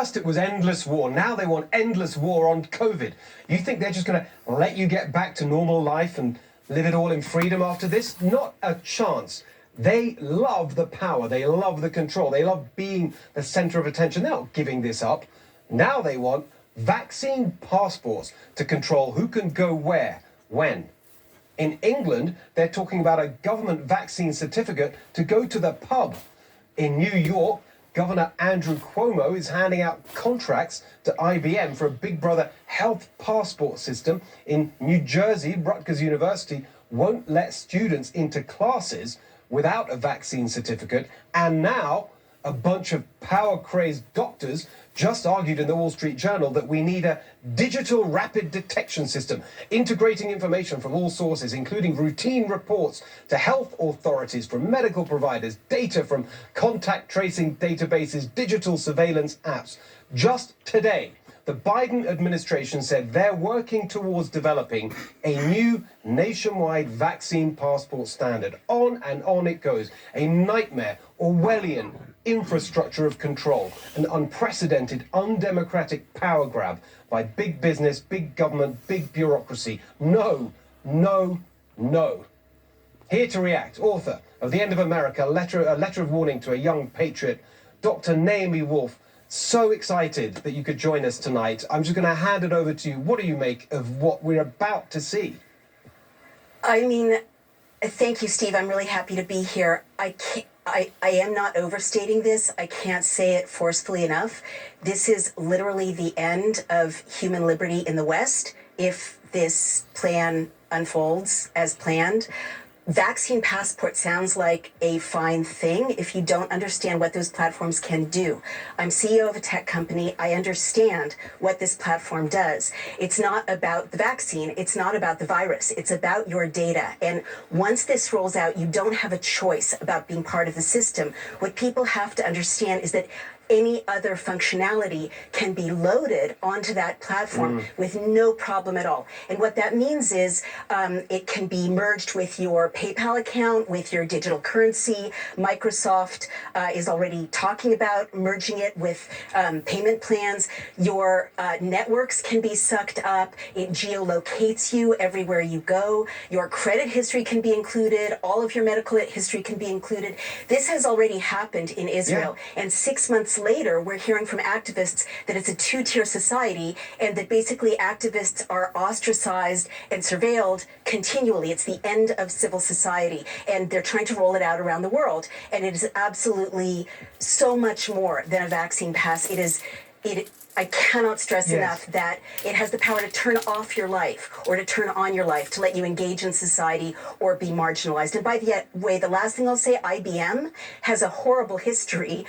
First, it was endless war. Now they want endless war on COVID. You think they're just going to let you get back to normal life and live it all in freedom after this? Not a chance. They love the power. They love the control. They love being the center of attention. They're not giving this up. Now they want vaccine passports to control who can go where, when. In England, they're talking about a government vaccine certificate to go to the pub. In New York, Governor Andrew Cuomo is handing out contracts to IBM for a Big Brother health passport system. In New Jersey, Rutgers University won't let students into classes without a vaccine certificate. And now a bunch of power-crazed doctors just argued in the Wall Street Journal that we need a digital rapid detection system, integrating information from all sources, including routine reports to health authorities from medical providers, data from contact tracing databases, digital surveillance apps. Just today, the Biden administration said they're working towards developing a new nationwide vaccine passport standard. On and on it goes. A nightmare, Orwellian infrastructure of control, an unprecedented, undemocratic power grab by big business, big government, big bureaucracy. No, no, no. Here to react, author of The End of America, a letter of warning to a young patriot, Dr. Naomi Wolf. So excited that you could join us tonight. I'm just going to hand it over to you. What do you make of what we're about to see? I mean, thank you, Steve. I'm really happy to be here. I am not overstating this. I can't say it forcefully enough. This is literally the end of human liberty in the West if this plan unfolds as planned. Vaccine passport sounds like a fine thing if you don't understand what those platforms can do. I'm CEO of a tech company. I understand what this platform does. It's not about the vaccine. It's not about the virus. It's about your data. And once this rolls out, you don't have a choice about being part of the system. What people have to understand is that any other functionality can be loaded onto that platform with no problem at all. And what that means is it can be merged with your PayPal account, with your digital currency. Microsoft is already talking about merging it with payment plans. Your networks can be sucked up. It geolocates you everywhere you go. Your credit history can be included. All of your medical history can be included. This has already happened in Israel. Yeah. And 6 months later, we're hearing from activists that it's a two-tier society and that basically activists are ostracized and surveilled continually. It's the end of civil society, and they're trying to roll it out around the world. And it is absolutely so much more than a vaccine pass. I cannot stress enough that it has the power to turn off your life or to turn on your life, to let you engage in society or be marginalized. And by the way, the last thing I'll say, IBM has a horrible history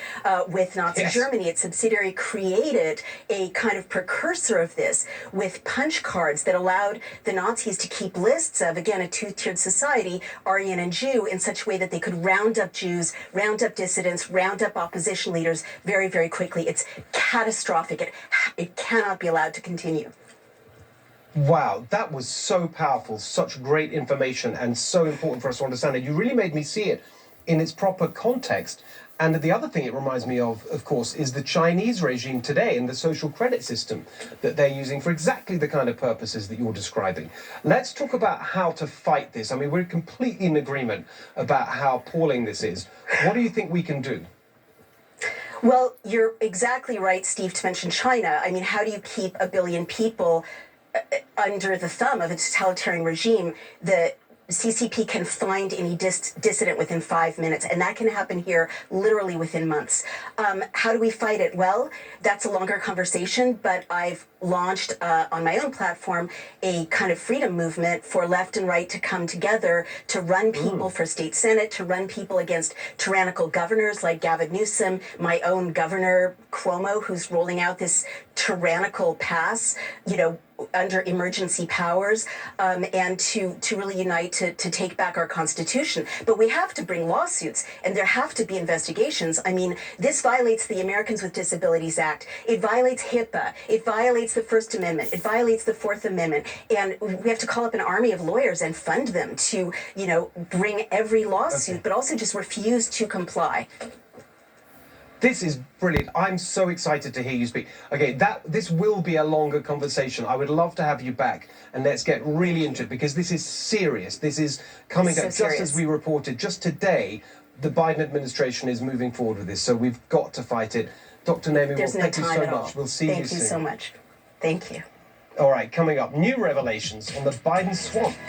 with Nazi Germany. Its subsidiary created a kind of precursor of this with punch cards that allowed the Nazis to keep lists of, again, a two-tiered society, Aryan and Jew, in such a way that they could round up Jews, round up dissidents, round up opposition leaders very, very quickly. It's catastrophic. It cannot be allowed to continue. Wow, that was so powerful, such great information, and so important for us to understand it. You really made me see it in its proper context. And the other thing it reminds me of course, is the Chinese regime today and the social credit system that they're using for exactly the kind of purposes that you're describing. Let's talk about how to fight this. I mean, we're completely in agreement about how appalling this is. What do you think we can do? Well, you're exactly right, Steve, to mention China. I mean, how do you keep 1 billion people under the thumb of a totalitarian regime? The CCP can find any dissident within 5 minutes, and that can happen here literally within months. How do we fight it? Well, that's a longer conversation, but I've launched on my own platform a kind of freedom movement for left and right to come together to run people for state senate, to run people against tyrannical governors like Gavin Newsom, my own governor Cuomo, who's rolling out this tyrannical pass, under emergency powers, and to really unite to take back our Constitution. But we have to bring lawsuits, and there have to be investigations. I mean, this violates the Americans with Disabilities Act. It violates HIPAA. It violates the First Amendment. It violates the Fourth Amendment. And we have to call up an army of lawyers and fund them to, bring every lawsuit, but also just refuse to comply. This is brilliant. I'm so excited to hear you speak. Okay, this will be a longer conversation. I would love to have you back and let's get really into it because this is serious. This is coming So up just as serious. we reported just today. The Biden administration is moving forward with this, so we've got to fight it. Dr. Naomi Wolf, There's no thank you time so at all. much. We'll see you soon. Thank you so much. Thank you. All right, coming up, new revelations on the Biden swamp.